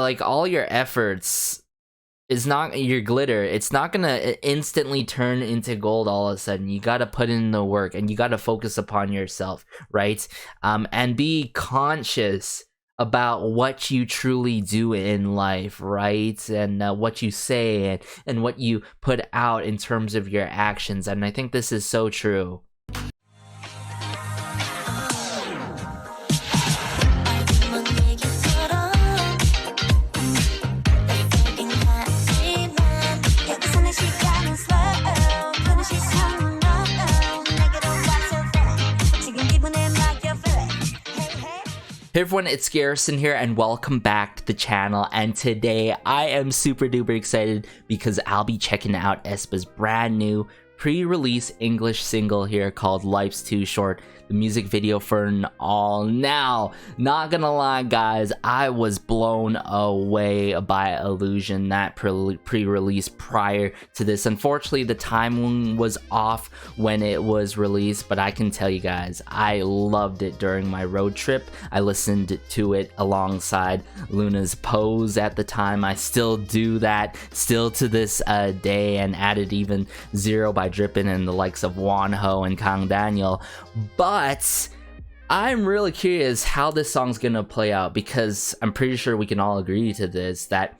like all your efforts is not your glitter. It's not gonna instantly turn into gold all of a sudden. You gotta put in the work and you gotta focus upon yourself, right? And be conscious about what you truly do in life, right? And what you say and what you put out in terms of your actions. And I think this is so true. Hey everyone, it's Garrison here and welcome back to the channel, and today I am super duper excited because I'll be checking out aespa's brand new pre-release English single here called Life's Too Short, the music video for an all. Now, not gonna lie guys, I was blown away by Illusion, that pre-release prior to this. Unfortunately, the timing was off when it was released, but I can tell you guys, I loved it during my road trip. I listened to it alongside Luna's Pose at the time. I still do that, still to this day, and added even Zero by Drippin' and the likes of Wonho and Kang Daniel. But I'm really curious how this song's gonna play out, because I'm pretty sure we can all agree to this, that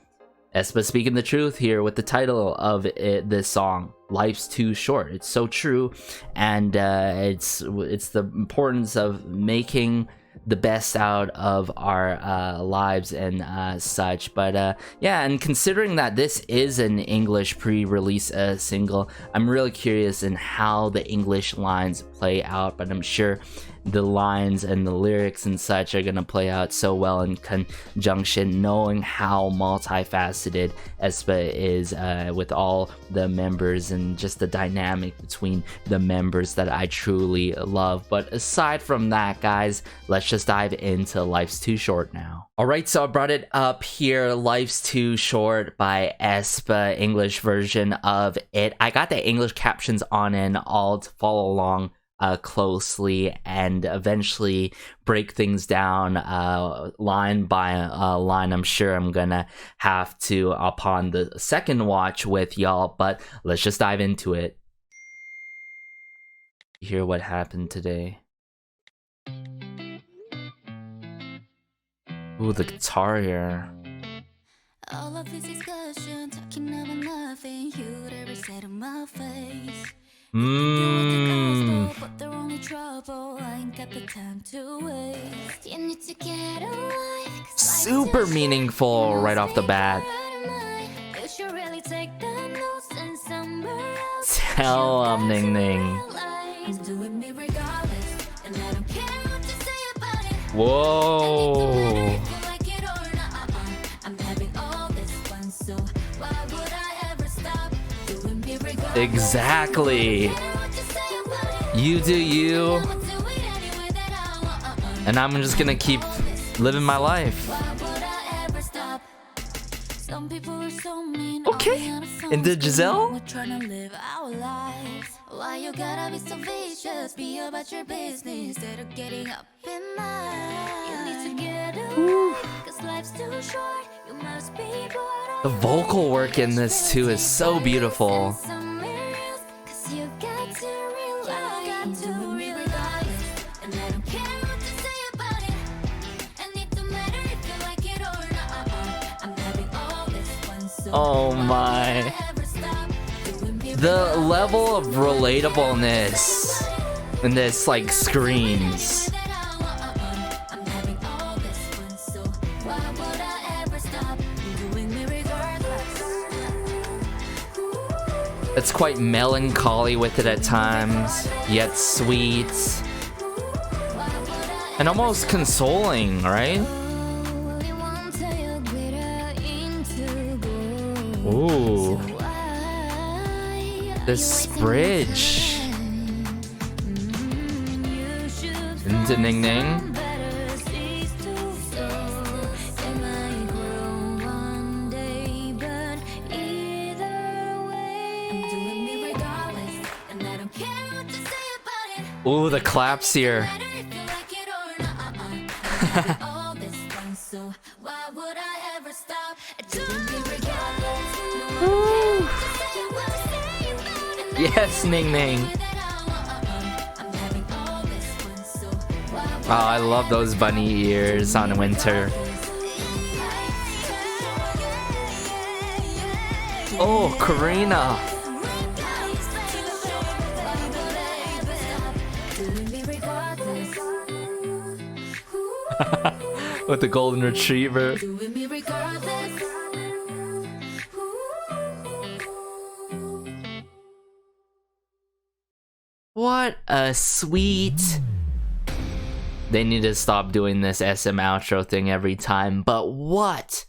aespa speaking the truth here with the title of this song, Life's Too Short. It's so true, and it's the importance of making the best out of our lives and such. But yeah, and considering that this is an English pre-release single, I'm really curious in how the English lines play out, but I'm sure the lines and the lyrics and such are gonna play out so well in conjunction, knowing how multifaceted aespa is with all the members and just the dynamic between the members that I truly love. But aside from that guys, let's just dive into Life's Too Short now. Alright, so I brought it up here, Life's Too Short by aespa, English version of it. I got the English captions on and all to follow along closely and eventually break things down line by line. I'm sure I'm gonna have to upon the second watch with y'all, but let's just dive into it. Hear what happened today. Ooh, the guitar here. All of this discussion, talking about nothing you'd ever said to my face. Super meaningful right off the bat. Tell Ning Ning. Whoa. Exactly. You do you, and I'm just gonna keep living my life. Okay, and the Giselle? Why you gotta be so vicious? Be about your business instead of getting up in mine. You need to get away, 'cause life's too short. You must be bored. The vocal work in this too is so beautiful. Oh my. The level of relatableness in this like screams. It's quite melancholy with it at times, yet sweet. And almost consoling, right? Ooh. This bridge. Into Ning Ning. Ooh, the claps here. Yes, Ning Ning. Oh, I love those bunny ears on winter. Oh, Karina. With the golden retriever. What a sweet... They need to stop doing this SM outro thing every time, but what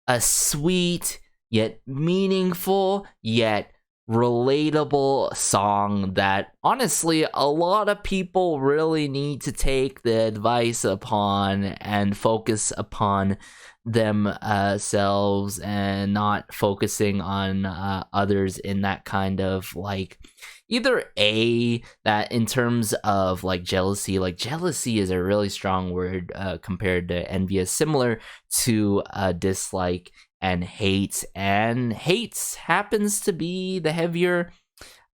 a sweet, yet meaningful, yet relatable song that honestly a lot of people really need to take the advice upon and focus upon themselves and not focusing on others in that kind of like either that in terms of like jealousy is a really strong word compared to envious, similar to dislike and hates happens to be the heavier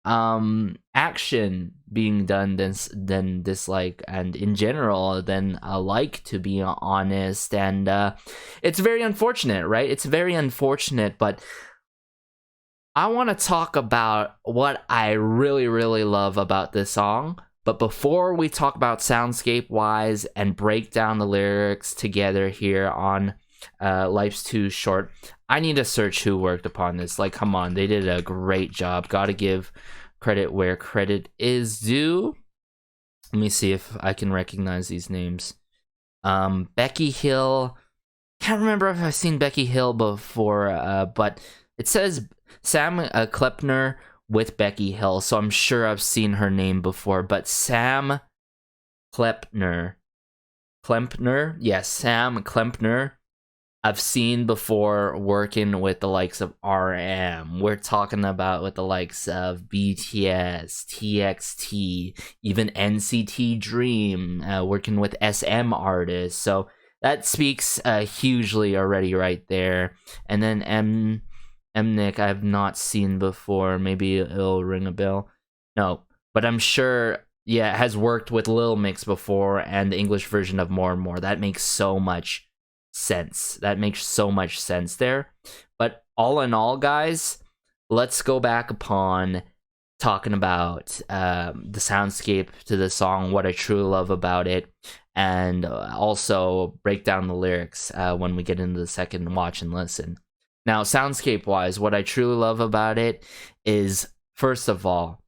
action being done than dislike, and in general than like, to be honest. And it's very unfortunate, right? It's very unfortunate, but I want to talk about what I really, really love about this song. But before we talk about soundscape wise and break down the lyrics together here on Life's Too Short, I need to search who worked upon this. Like, come on, they did a great job. Gotta give credit where credit is due. Let me see if I can recognize these names. Becky Hill. Can't remember if I've seen Becky Hill before, but it says Sam Klepner with Becky Hill, so I'm sure I've seen her name before. But Sam Klepner, yes, Sam Klepner, I've seen before working with the likes of RM. We're talking about with the likes of BTS, TXT, even NCT Dream, working with SM artists. So that speaks hugely already right there. And then Mnick I've not seen before. Maybe it'll ring a bell. No, but I'm sure, yeah, has worked with Lil Mix before and the English version of More and More. That makes so much sense. That makes so much sense there. But all in all, guys, let's go back upon talking about the soundscape to the song, what I truly love about it, and also break down the lyrics when we get into the second watch and listen. Now, soundscape-wise, what I truly love about it is, first of all,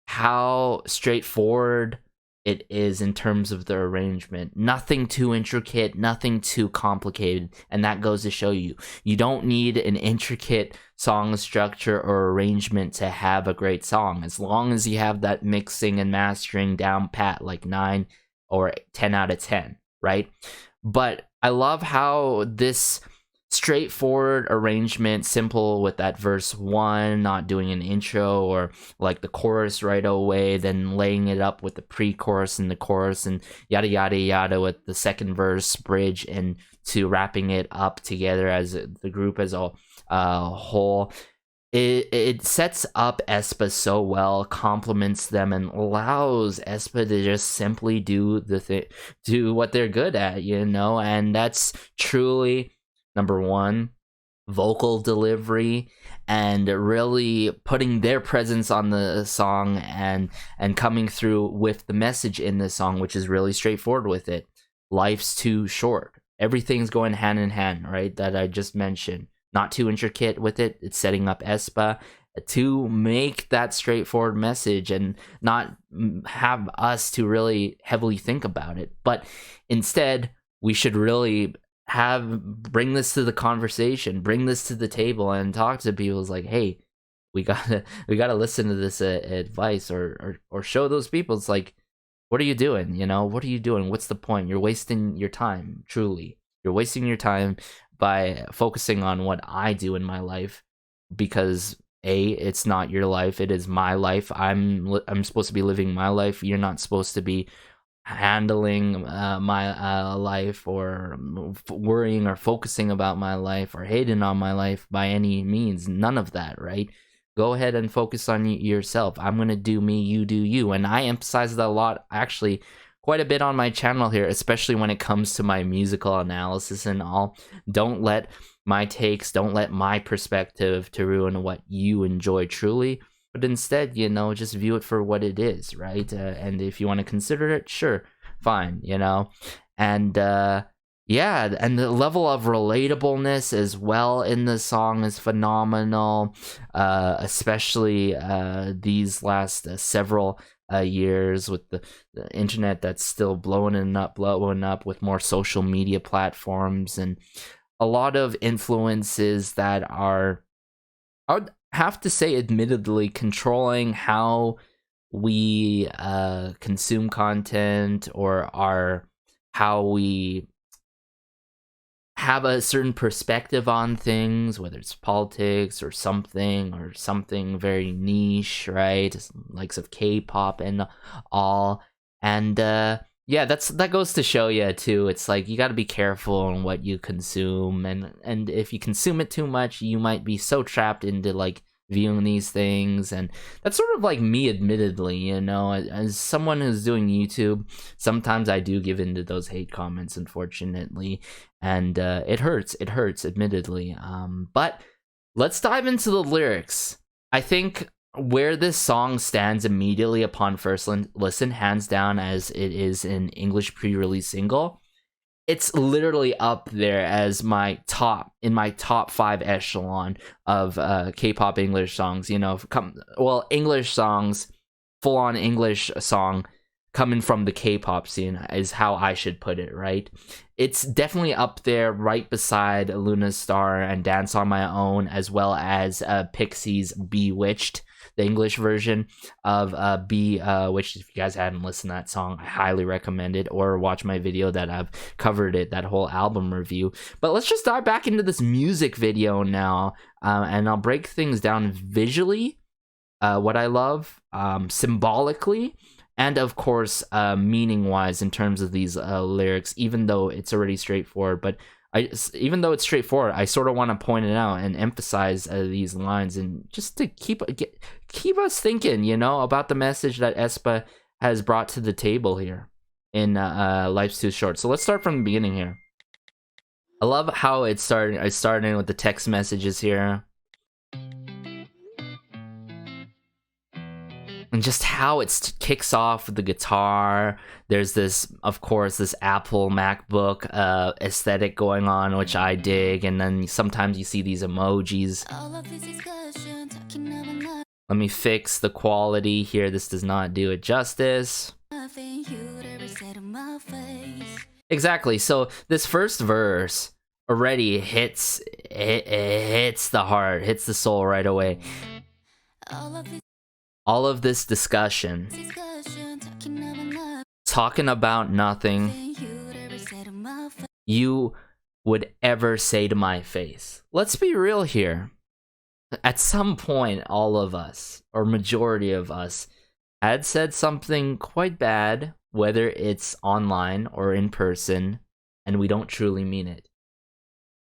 how straightforward it is in terms of the arrangement. Nothing too intricate, nothing too complicated, and that goes to show you don't need an intricate song structure or arrangement to have a great song, as long as you have that mixing and mastering down pat, like 9 or 10 out of 10, right? But I love how this straightforward arrangement, simple with that verse 1, not doing an intro or like the chorus right away, then laying it up with the pre-chorus and the chorus and yada yada yada with the second verse, bridge, and to wrapping it up together as the group as a whole. It sets up aespa so well, complements them, and allows aespa to just simply do what they're good at, you know. And that's truly number one, vocal delivery, and really putting their presence on the song and coming through with the message in the song, which is really straightforward with it. Life's too short. Everything's going hand in hand, right? That I just mentioned. Not too intricate with it. It's setting up aespa to make that straightforward message and not have us to really heavily think about it. But instead, we should really bring this to the conversation, bring this to the table, and talk to people. It's like, hey, we gotta listen to this advice, or show those people. It's like, what are you doing? You know, what are you doing? What's the point? You're wasting your time. Truly, you're wasting your time by focusing on what I do in my life, because it's not your life, it is my life. I'm supposed to be living my life. You're not supposed to be handling my life, or worrying or focusing about my life, or hating on my life by any means. None of that, right? Go ahead and focus on yourself. I'm gonna do me, you do you. And I emphasize that a lot, actually, quite a bit on my channel here, especially when it comes to my musical analysis and all. Don't let my takes, don't let my perspective to ruin what you enjoy truly, but instead, you know, just view it for what it is, right? And if you want to consider it, sure, fine, you know. And yeah, and the level of relatableness as well in the song is phenomenal, especially these last several years, with the internet that's still blowing up with more social media platforms, and a lot of influences that are, I would have to say, admittedly, controlling how we consume content, or how we have a certain perspective on things, whether it's politics or something very niche, right? Likes of K-pop and all. And yeah, that goes to show you too. It's like you got to be careful on what you consume, and if you consume it too much, you might be so trapped into like viewing these things. And that's sort of like me, admittedly, you know, as someone who's doing YouTube, sometimes I do give into those hate comments, unfortunately, and it hurts, admittedly. But let's dive into the lyrics. I think where this song stands immediately upon first listen, hands down, as it is an English pre-release single, it's literally up there as my top 5 echelon of K-pop English songs. You know, English songs, full on English song coming from the K-pop scene is how I should put it, right? It's definitely up there, right beside Luna Star and Dance on My Own, as well as Pixie's Bewitched, the English version of Bewitched. If you guys hadn't listened to that song, I highly recommend it, or watch my video that I've covered it, that whole album review. But let's just dive back into this music video now, and I'll break things down visually, what I love, symbolically, and of course meaning-wise in terms of these lyrics, even though it's already straightforward. But even though it's straightforward, I sort of want to point it out and emphasize these lines, and just to keep us thinking, you know, about the message that aespa has brought to the table here in Life's Too Short. So let's start from the beginning here. I love how it's starting with the text messages here, and just how it kicks off with the guitar. There's this, of course, this Apple MacBook aesthetic going on, which I dig, and then sometimes you see these emojis. Let me fix the quality here. This does not do it justice. Exactly. So this first verse already hits the heart, hits the soul right away. All of this discussion, talking about nothing you would ever say to my face. Let's be real here. At some point, all of us, or majority of us, had said something quite bad, whether it's online or in person, and we don't truly mean it.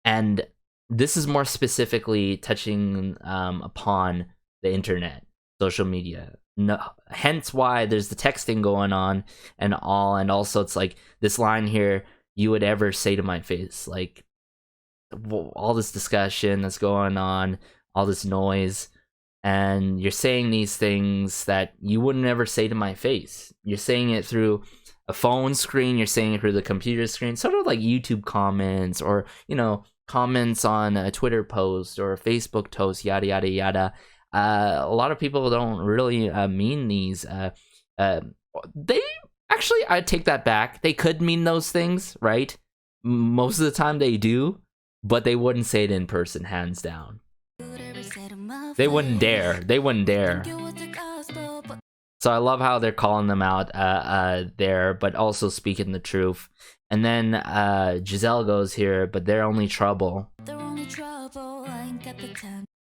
And this is more specifically touching upon the internet, social media. No, hence why there's the texting going on and all, and also it's like this line here, you would ever say to my face, like all this discussion that's going on, all this noise, and you're saying these things that you wouldn't ever say to my face. You're saying it through a phone screen, you're saying it through the computer screen, sort of like YouTube comments, or, you know, comments on a Twitter post or a Facebook post, yada yada yada. A lot of people don't really mean these. They actually, I take that back. They could mean those things, right? Most of the time they do, but they wouldn't say it in person, hands down. They wouldn't dare. They wouldn't dare. So I love how they're calling them out there, but also speaking the truth. And then Giselle goes here, but they're only trouble.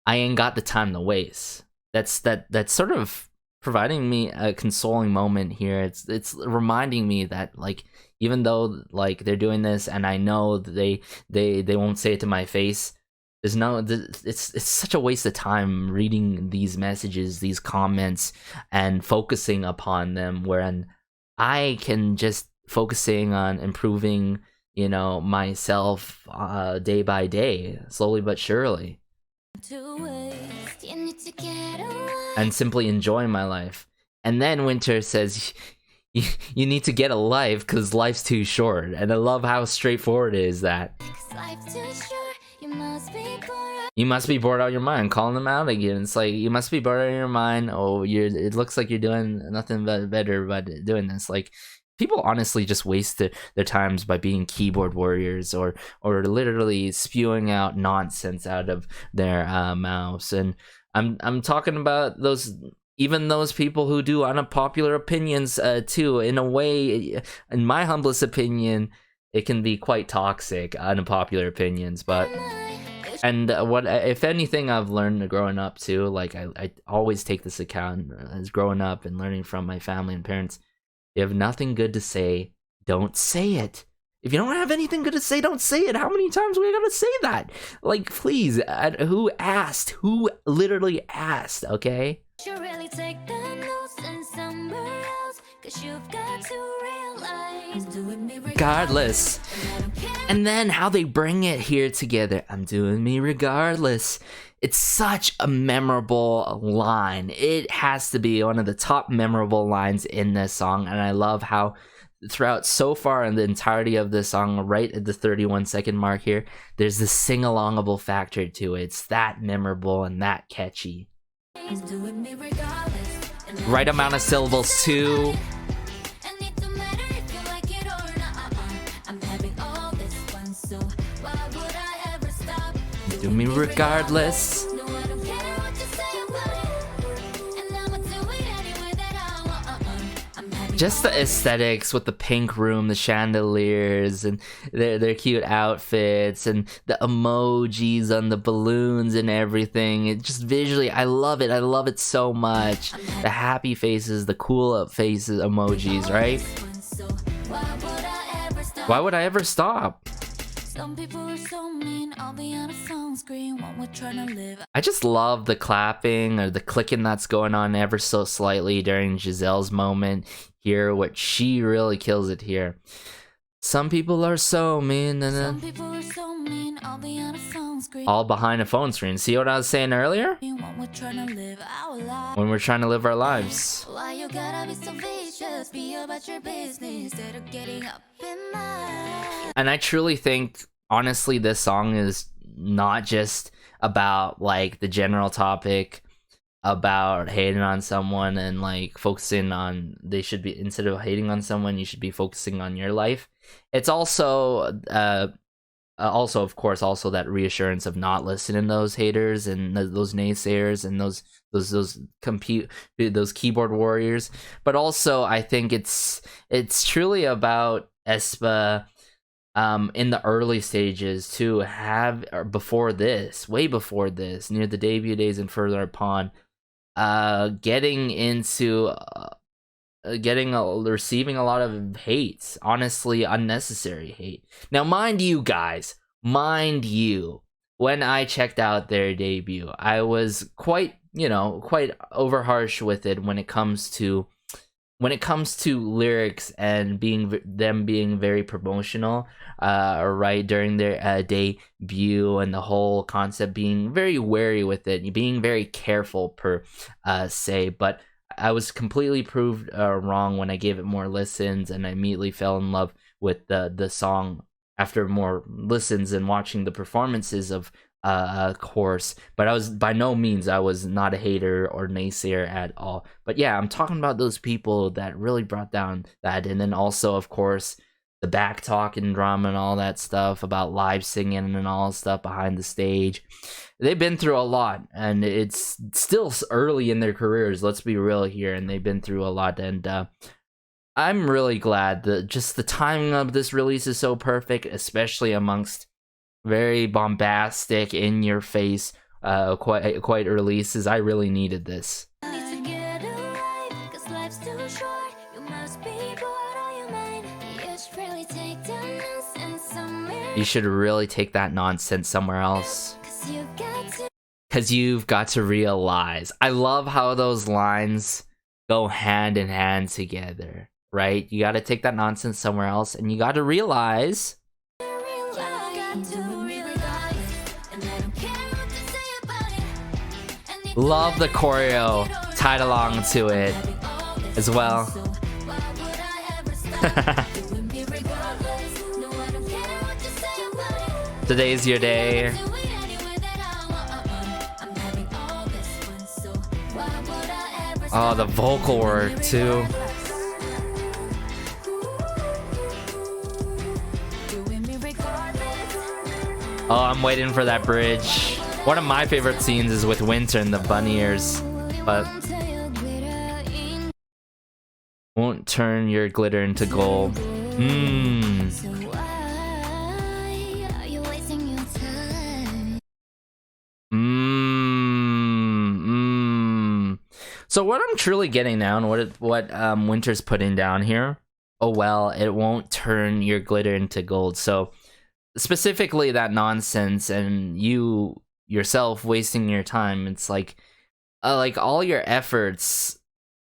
I ain't got the time to waste. That's sort of providing me a consoling moment here. It's reminding me that, like, even though like they're doing this and I know that they won't say it to my face, there's no, it's such a waste of time reading these messages, these comments, and focusing upon them, wherein I can just focusing on improving, you know, myself day by day, slowly but surely, and simply enjoy my life. And then Winter says, you need to get a life because life's too short. And I love how straightforward it is that. You must be bored out of your mind. Calling them out again. It's like, you must be bored out of your mind. Oh, it looks like you're doing nothing better by doing this. Like, people honestly just waste their times by being keyboard warriors or literally spewing out nonsense out of their mouths. And I'm talking about those people who do unpopular opinions too. In a way, in my humblest opinion, it can be quite toxic, unpopular opinions. But and what, if anything, I've learned growing up too, like I always take this account as growing up and learning from my family and parents. If you have nothing good to say, don't say it. If you don't have anything good to say, don't say it. How many times are we gonna say that? Like, please, who asked? Who literally asked, okay? Really take the notes and somewhere else, 'cause you've got to realize, doing me regardless. And then how they bring it here together. I'm doing me regardless. It's such a memorable line. It has to be one of the top memorable lines in this song. And I love how throughout so far in the entirety of this song, right at the 31-second mark here, there's this sing-alongable factor to it. It's that memorable and that catchy. Right amount of syllables too. Do me regardless. Just the aesthetics with the pink room, the chandeliers, and their cute outfits, and the emojis on the balloons and everything. It just visually, I love it. I love it so much. The happy faces, the cool up faces, emojis, right? Why would I ever stop? Some people are so mean, I'll be on a phone screen when we're trying to live. I just love the clapping or the clicking that's going on ever so slightly during Giselle's moment here, which she really kills it here. Some people are so mean, and then I'll be on a phone screen. All behind a phone screen. See what I was saying earlier? When we're trying to live our lives. Why you gotta be so vicious? Be about your business instead of getting up in line. And I truly think, honestly, this song is not just about like the general topic about hating on someone and like focusing on, they should be, instead of hating on someone, you should be focusing on your life. It's also of course also that reassurance of not listening to those haters and those naysayers and those keyboard warriors. But also I think it's truly about aespa in the early stages to have, or before this, way before this, near the debut days and further upon, getting into receiving a lot of hate, honestly unnecessary hate. Now mind you guys, when I checked out their debut, I was quite over harsh with it when it comes to lyrics and them being very promotional, right, during their debut, and the whole concept, being very wary with it, being very careful per se. But I was completely proved wrong when I gave it more listens, and I immediately fell in love with the song after more listens and watching the performances of course. But I was, by no means, I was not a hater or naysayer at all. But yeah, I'm talking about those people that really brought down that. And then also, of course, the back talking drama and all that stuff about live singing and all stuff behind the stage. They've been through a lot, and it's still early in their careers, let's be real here, and they've been through a lot. And I'm really glad that just the timing of this release is so perfect, especially amongst very bombastic, in your face quite releases. I really needed this. You should really take that nonsense somewhere else. Cause you've got to realize. I love how those lines go hand in hand together, right? You gotta take that nonsense somewhere else, and you gotta realize. Love the choreo tied along to it as well. Today's your day. Oh, the vocal work too. Oh, I'm waiting for that bridge. One of my favorite scenes is with Winter and the bunny ears, but won't turn your glitter into gold. So what I'm truly getting now, and what Winter's putting down here, oh well, it won't turn your glitter into gold. So specifically that nonsense and you yourself wasting your time. It's like all your efforts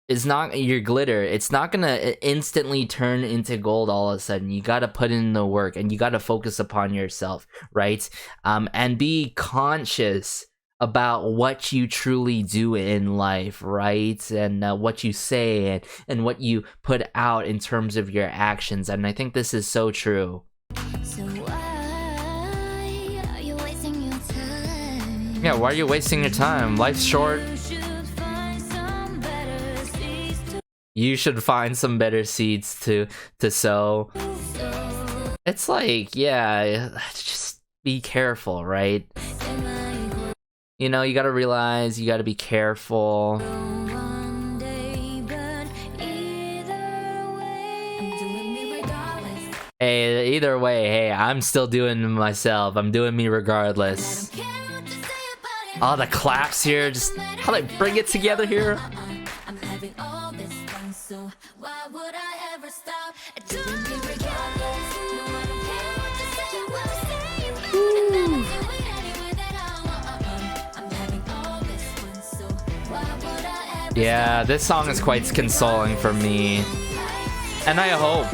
is not your glitter. It's not gonna instantly turn into gold all of a sudden. You gotta put in the work, and you gotta focus upon yourself, right? And be conscious about what you truly do in life, right? And what you say and what you put out in terms of your actions. And I think this is so true. Yeah, why are you wasting your time? Life's short. You should find some better seeds to sow. It's like, yeah, just be careful, right? You know, you gotta realize you gotta be careful. Hey, either way, hey, I'm still doing myself. I'm doing me regardless. Oh, the claps here, just how they bring it together here. Yeah, this song is quite consoling for me. And I hope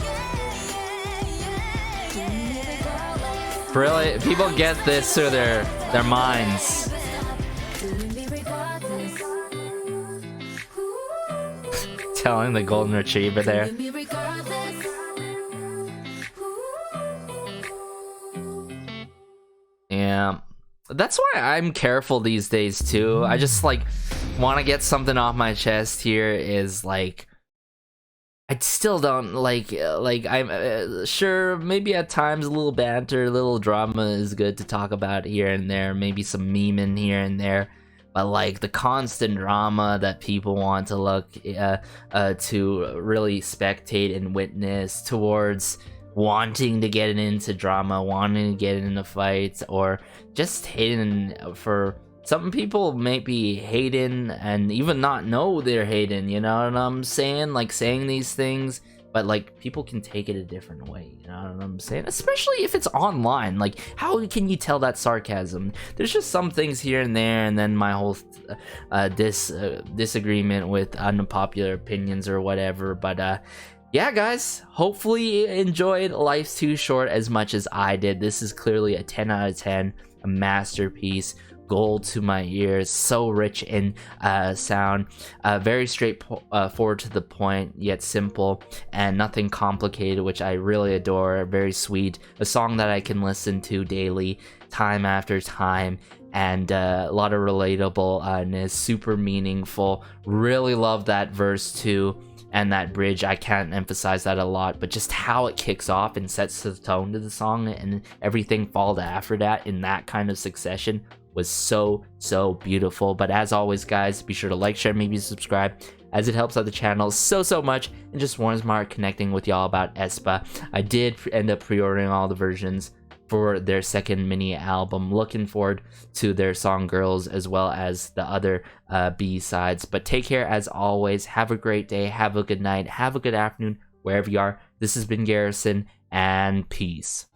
really people get this through their minds. Telling the golden retriever there. Yeah. That's why I'm careful these days too. I just like want to get something off my chest here is like I still don't like I'm sure maybe at times a little banter, a little drama is good to talk about here and there, maybe some memeing here and there, but like the constant drama that people want to look to really spectate and witness towards wanting to get into drama, wanting to get into fights, or just hating for some people may be hating and even not know they're hating, you know what I'm saying? Like saying these things, but like people can take it a different way, you know what I'm saying? Especially if it's online. Like, how can you tell that sarcasm? There's just some things here and there, and then my whole disagreement with unpopular opinions or whatever. But yeah, guys, hopefully you enjoyed Life's Too Short as much as I did. This is clearly a 10 out of 10, a masterpiece. Gold to my ears, so rich in sound, very straightforward to the point, yet simple, and nothing complicated, which I really adore. Very sweet, a song that I can listen to daily, time after time, and a lot of relatable-ness, super meaningful. Really love that verse too, and that bridge. I can't emphasize that a lot, but just how it kicks off and sets the tone to the song, and everything followed after that in that kind of succession was so beautiful. But as always, guys, be sure to like, share, maybe subscribe, as it helps out the channel so much and just warms my heart connecting with y'all about aespa. I did end up pre-ordering all the versions for their second mini album. Looking forward to their song Girls as well as the other B-sides. But take care as always. Have a great day, have a good night, have a good afternoon wherever you are. This has been Garrison, and peace.